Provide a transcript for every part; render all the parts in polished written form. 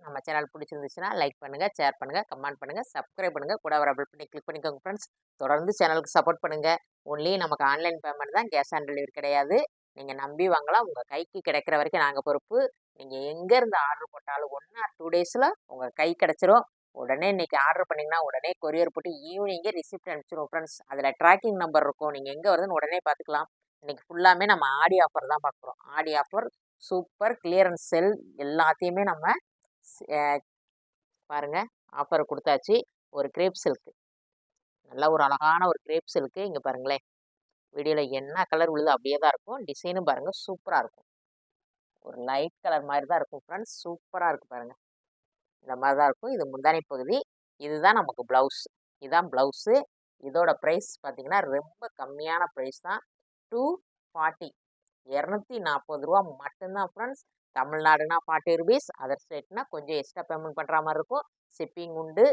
நம்ம சேனல் பிடிச்சிருந்துச்சுன்னா லைக் பண்ணுங்கள், ஷேர் பண்ணுங்கள், கமெண்ட் பண்ணுங்கள், சப்ஸ்கிரைப் பண்ணுங்கள், கூட வர பெல் பண்ணி கிளிக் பண்ணிக்கோங்க ஃப்ரெண்ட்ஸ். தொடர்ந்து சேனலுக்கு சப்போர்ட் பண்ணுங்கள். ஒன்லி நமக்கு ஆன்லைன் பேமெண்ட் தான், கேஷ் ஆன் டெலிவரி கிடையாது. நீங்கள் நம்பி வாங்கலாம். உங்கள் கைக்கு கிடைக்கிற வரைக்கும் நாங்கள் பொறுப்பு. நீங்கள் எங்கேருந்து ஆர்டர் போட்டாலும் 1 ஆர் 2 டேஸில் உங்கள் கை கிடச்சிரும். உடனே இன்றைக்கி ஆர்டர் பண்ணிங்கன்னா உடனே கொரியர் போட்டு ஈவினிங்கே ரிசிப்ட் அனுப்பிச்சிடுவோம் ஃப்ரெண்ட்ஸ். அதில் ட்ராக்கிங் நம்பர் இருக்கும். நீங்கள் எங்கே வருதுன்னு உடனே பார்த்துக்கலாம். இன்றைக்கி ஃபுல்லாமே நம்ம ஆடி ஆஃபர் தான் பார்க்குறோம். ஆடி ஆஃபர் சூப்பர் கிளியரன்ஸ் செல் எல்லாத்தையுமே நம்ம பாருங்கள் ஆஃபர் கொடுத்தாச்சு. ஒரு கிரேப் சில்க்கு, நல்ல ஒரு அழகான ஒரு கிரேப் சில்க்கு. இங்கே பாருங்களேன், வீடியோவில் என்ன கலர் விழுது அப்படியே தான் இருக்கும். டிசைனும் பாருங்கள் சூப்பராக இருக்கும். ஒரு லைட் கலர் மாதிரி தான் இருக்கும் ஃப்ரெண்ட்ஸ். சூப்பராக இருக்குது பாருங்கள். இந்த மாதிரி தான் இருக்கும். இது முந்தானை பகுதி. இதுதான் நமக்கு ப்ளவுஸ். இதுதான் ப்ளவுஸு. இதோட ப்ரைஸ் பார்த்திங்கன்னா ரொம்ப கம்மியான ப்ரைஸ் தான். 240, 240 ரூபா மட்டும்தான் ஃப்ரெண்ட்ஸ். தமிழ்நாடுனா 40 ருபீஸ், அதர் ஸ்டேட்னா கொஞ்சம் எக்ஸ்ட்ரா பேமெண்ட் பண்ணுற மாதிரி இருக்கும். ஷிப்பிங் உண்டு.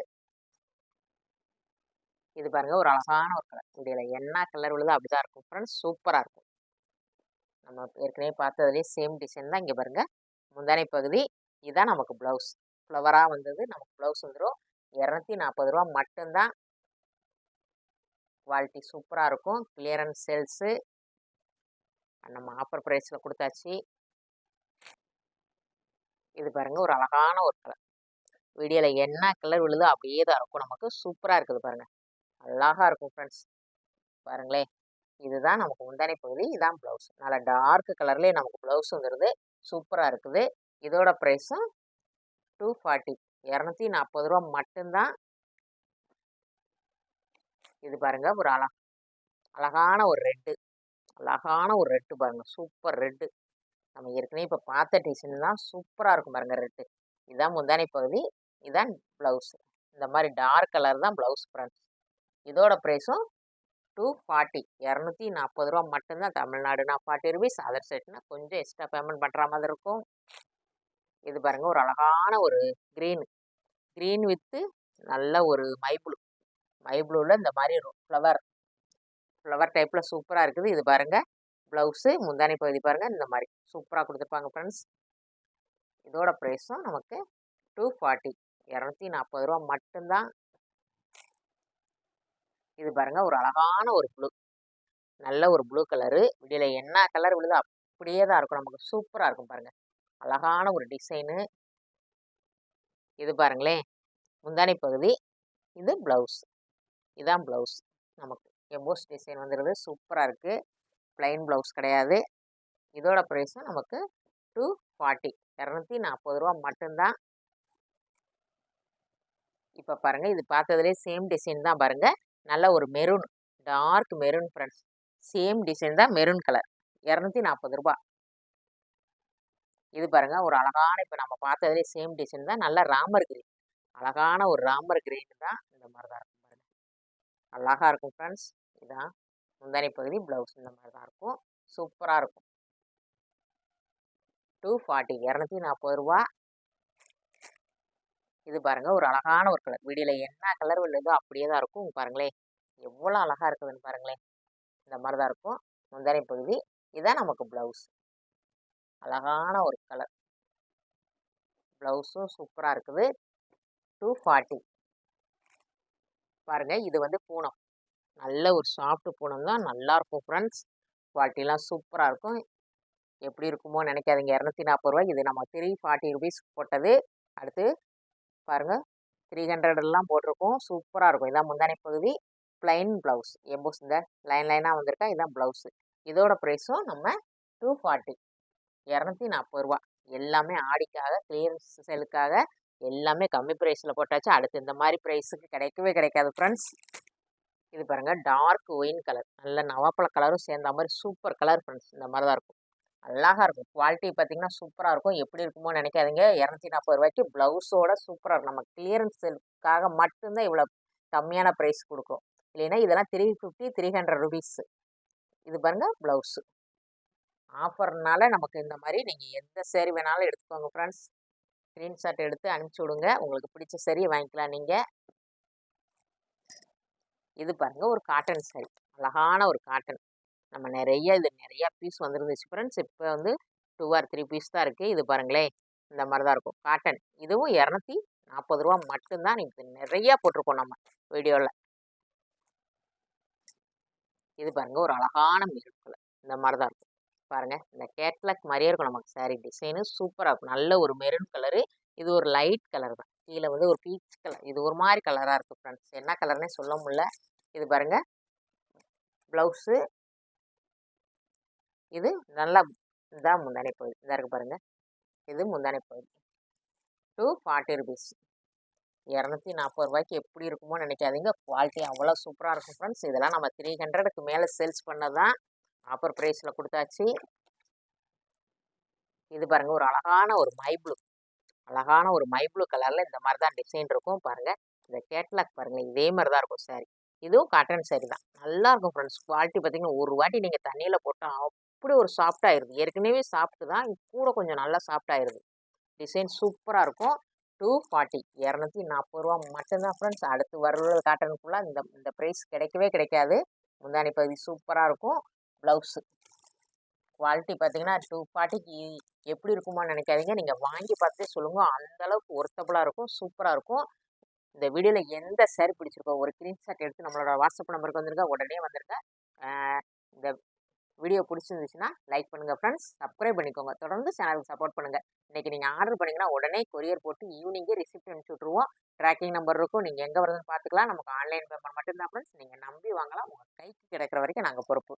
இது பாருங்கள், ஒரு அழகான ஒரு கலர். வீடியோவில் என்ன கலர் விழுதோ அப்படி தான் இருக்கும் ஃப்ரெண்ட்ஸ். சூப்பராக இருக்கும். நம்ம ஏற்கனவே பார்த்ததுலேயே சேம் டிசைன் தான். இங்கே பாருங்கள், முந்தானை பகுதி. இதுதான் நமக்கு ப்ளவுஸ். ஃப்ளவராக வந்தது நமக்கு ப்ளவுஸ் வந்துடும். 240 ரூபா மட்டும்தான். குவாலிட்டி சூப்பராக இருக்கும். கிளியரன்ஸ் சேல்ஸு நம்ம ஆஃபர் ப்ரைஸில் கொடுத்தாச்சு. இது பாருங்கள், ஒரு அழகான ஒரு கலர். வீடியோவில் என்ன கலர் விழுதோ அப்படியே தான் இருக்கும். நமக்கு சூப்பராக இருக்குது பாருங்கள், அழகாக இருக்கும் ஃப்ரெண்ட்ஸ். பாருங்களேன், இதுதான் நமக்கு முந்தானை பகுதி. இதுதான் ப்ளவுஸ். நல்லா டார்க் கலர்லேயே நமக்கு ப்ளவுஸ் வந்துடுது. சூப்பராக இருக்குது. இதோட ப்ரைஸும் 240, 240 ரூபா மட்டும்தான். இது பாருங்கள், ஒரு அழகான ஒரு ரெட்டு, அழகான ஒரு ரெட்டு பாருங்கள். Super red. நம்ம ஏற்கனவே இப்போ பார்த்த டிசைன் தான். சூப்பராக இருக்கும் பாருங்கள் ரெட்டு. இதுதான் முந்தானை பகுதி. இதுதான் ப்ளவுஸு. இந்த மாதிரி டார்க் கலர் தான் ப்ளவுஸ் ஃப்ரெண்ட்ஸ். இதோட ப்ரைஸும் 240, 240 ரூபா மட்டும்தான். தமிழ்நாடுனா 40 ருபீஸ், அதர் ஸ்டேட்னா கொஞ்சம் எக்ஸ்ட்ரா பேமெண்ட் பண்ணுற மாதிரி இருக்கும். இது பாருங்கள், ஒரு அழகான ஒரு க்ரீன் வித்து நல்ல ஒரு மை ப்ளூவில் இந்த மாதிரி ஃப்ளவர் டைப்பில் சூப்பராக இருக்குது. இது பாருங்கள் ப்ளவுஸு. முந்தானை பகுதி பாருங்கள், இந்த மாதிரி சூப்பராக கொடுத்துருப்பாங்க ஃப்ரெண்ட்ஸ். இதோட ப்ரைஸும் நமக்கு 240, 240 ரூபா மட்டும்தான். இது பாருங்கள், ஒரு அழகான ஒரு ப்ளூ, நல்ல ஒரு ப்ளூ கலரு. வீடியோவில் என்ன கலர் விழுதோ அப்படியே தான் இருக்கும். நமக்கு சூப்பராக இருக்கும் பாருங்கள், அழகான ஒரு டிசைனு. இது பாருங்களேன், முந்தானை பகுதி. இது ப்ளவுஸ். இதுதான் ப்ளவுஸ். நமக்கு எம்போஸ் டிசைன் வந்துடுது. சூப்பராக இருக்குது. ப்ளைன் ப்ளவுஸ் கிடையாது. இதோட ப்ரைஸும் நமக்கு 240, 240 ரூபா மட்டும்தான். இப்போ பாருங்கள், இது பார்த்ததுலேயே சேம் டிசைன் தான் பாருங்கள். நல்ல ஒரு maroon, dark maroon friends. Same design தான், மெரூன் கலர். 240 ரூபா. இது பாருங்கள், ஒரு அழகான, இப்போ நம்ம பார்த்ததுலேயே சேம் டிசைன் தான். நல்ல ராமர் கிரீன், அழகான ஒரு ராமர் கிரீன் தான். இந்த மாதிரி தான் இருக்கும் பாருங்கள், அழகாக இருக்கும் ஃப்ரெண்ட்ஸ். இதுதான் முந்தானை பகுதி. ப்ளவுஸ் இந்த மாதிரி தான் இருக்கும். சூப்பராக இருக்கும். 240, 240 ரூபா. இது பாருங்கள், ஒரு அழகான ஒரு கலர். வீடியோவில் என்ன கலர் விழுதோ அப்படியே தான் இருக்கும். பாருங்களேன், எவ்வளோ அழகாக இருக்குதுன்னு பாருங்களேன். இந்த மாதிரி தான் இருக்கும் முந்தானை பகுதி. இதுதான் நமக்கு ப்ளவுஸ். அழகான ஒரு கலர். ப்ளவுஸும் சூப்பராக இருக்குது. 240. பாருங்கள், இது வந்து பூனம், நல்ல ஒரு சாஃப்ட் பூனம் தான். நல்லாயிருக்கும் ஃப்ரெண்ட்ஸ். குவாலிட்டிலாம் சூப்பராக இருக்கும். எப்படி இருக்குமோ நினைக்காதீங்க. 240 ரூபாய்க்கு இது நம்ம 340 ருபீஸ் போட்டது. அடுத்து பாருங்கள், 300 போட்டிருக்கோம். சூப்பராக இருக்கும். இதான் முந்தானை பகுதி. ப்ளைன் ப்ளவுஸ், எம்போஸ் இந்த லைனாக வந்திருக்கா. இதுதான் ப்ளவுஸு. இதோட ப்ரைஸும் நம்ம 240, 240 ரூபா. எல்லாமே ஆடிக்காக, கிளியரன்ஸ் சேலுக்காக எல்லாமே கம்மி ப்ரைஸில் போட்டாச்சு. அடுத்து இந்த மாதிரி ப்ரைஸுக்கு கிடைக்கவே கிடைக்காது ஃப்ரெண்ட்ஸ். இது பாருங்கள், டார்க் ஒயின் கலர், நல்ல நவாப்பழ கலரும் சேர்ந்த மாதிரி சூப்பர் கலர் ஃப்ரெண்ட்ஸ். இந்த மாதிரி தான் இருக்கும். அழகாக இருக்கும். குவாலிட்டி பார்த்திங்கன்னா சூப்பராக இருக்கும். எப்படி இருக்குமோ நினைக்காதீங்க. 240 ரூபாய்க்கு ப்ளவுஸோட சூப்பராக இருக்கும். நம்ம கிளியரன்ஸ் சேலுக்காக மட்டும்தான் இவ்வளோ கம்மியான ப்ரைஸ் கொடுக்குறோம். இல்லைன்னா இதெல்லாம் 350, 300 ருபீஸ். இது பாருங்கள் ப்ளவுஸு. ஆஃபர்னால நமக்கு இந்த மாதிரி நீங்கள் எந்த சேரீ வேணாலும் எடுத்துக்கோங்க ஃப்ரெண்ட்ஸ். ஸ்க்ரீன்ஷாட் எடுத்து அனுப்பிச்சி விடுங்க. உங்களுக்கு பிடிச்ச சேரீ வாங்கிக்கலாம் நீங்கள். இது பாருங்கள், ஒரு காட்டன் சாரீ, அழகான ஒரு காட்டன். நம்ம நிறையா பீஸ் வந்துருந்துச்சு ஃப்ரெண்ட்ஸ். இப்போ வந்து 2 or 3 பீஸ் தான் இருக்குது. இது பாருங்களேன், இந்த மாதிரி தான் இருக்கும் காட்டன். இதுவும் 240 ரூபா மட்டும்தான். நீங்கள் நிறையா போட்டிருக்கோம் நம்ம வீடியோவில். இது பாருங்க ஒரு அழகான மெரூன் கலர். இந்த மாதிரி தான் இருக்கும் பாருங்க. இந்த கேட்லாக் மாதிரியே இருக்கும் நமக்கு சாரீ டிசைனு சூப்பராக இருக்கும். நல்ல ஒரு மெரூன் கலரு. இது ஒரு லைட் கலர் தான். கீழே வந்து ஒரு பீச் கலர். இது ஒரு மாதிரி கலராக இருக்குது ஃப்ரெண்ட்ஸ். என்ன கலர்னே சொல்ல முடியல. இது பாருங்க ப்ளவுஸு. இது நல்லா இதான் முந்தானை பகுதி. இதாக இருக்குது பாருங்க. இது முந்தானை பகுதி. 240 ருபீஸ். 240 ரூபாய்க்கு எப்படி இருக்குமோ நினைக்காதீங்க. குவாலிட்டி அவ்வளோ சூப்பராக இருக்கும் ஃப்ரெண்ட்ஸ். இதெல்லாம் நம்ம 300க்கு மேலே சேல்ஸ் பண்ணதான் ஆஃபர் ப்ரைஸில் கொடுத்தாச்சு. இது பாருங்கள் ஒரு அழகான ஒரு மை ப்ளூ கலரில் இந்த மாதிரி தான் டிசைன் இருக்கும் பாருங்கள். இந்த கேட்லாக் பாருங்கள் இதே மாதிரி தான் இருக்கும் சாரி. இதுவும் காட்டன் சாரி தான். நல்லாயிருக்கும் ஃப்ரெண்ட்ஸ். குவாலிட்டி பார்த்திங்கன்னா ஒரு வாட்டி நீங்கள் தண்ணியில் போட்டால் அப்படி ஒரு சாஃப்டாகிடுது. ஏற்கனவே சாஃப்ட்டு தான், கூட கொஞ்சம் நல்லா சாஃப்டாகிடுது. டிசைன் சூப்பராக இருக்கும். 240 240 ரூபா மட்டும்தான் ஃப்ரெண்ட்ஸ். அடுத்து வர்ற காட்டனுக்குள்ளே இந்த ப்ரைஸ் கிடைக்கவே கிடைக்காது. முந்தானி பகுதி சூப்பராக இருக்கும். ப்ளவுஸு குவாலிட்டி பார்த்தீங்கன்னா 240க்கு எப்படி இருக்குமோ நினைக்காதீங்க. நீங்கள் வாங்கி பார்த்தே சொல்லுங்கள். அந்தளவுக்கு ஒர்த்தபுளாக இருக்கும். சூப்பராக இருக்கும். இந்த வீடியோவில் எந்த சாரி பிடிச்சிருக்கோ ஒரு ஸ்க்ரீன்ஷாட் எடுத்து நம்மளோட வாட்ஸ்அப் நம்பருக்கு வந்துருங்க. உடனே வந்துருங்க. இந்த வீடியோ பிடிச்சிருந்துச்சுன்னா லைக் பண்ணுங்கள் ஃப்ரெண்ட்ஸ். சப்ஸ்கிரைப் பண்ணிக்கோங்க. தொடர்ந்து சேனலுக்கு சப்போர்ட் பண்ணுங்கள். இன்றைக்கி நீங்கள் ஆர்டர் பண்ணிங்கன்னா உடனே கொரியர் போட்டு ஈவினிங்கே ரிசிப்ட் அனுப்பிச்சி விட்ருவோம். ட்ராக்கிங் நம்பர் இருக்கும். நீங்கள் எங்கே வருதுன்னு பார்த்துக்கலாம். நமக்கு ஆன்லைன் பேமெண்ட் மட்டும்தான் ஃப்ரெண்ட்ஸ். நீங்கள் நம்பி வாங்கலாம். உங்கள் கைக்கு கிடைக்கிற வரைக்கும் நாங்கள் பொறுப்பு.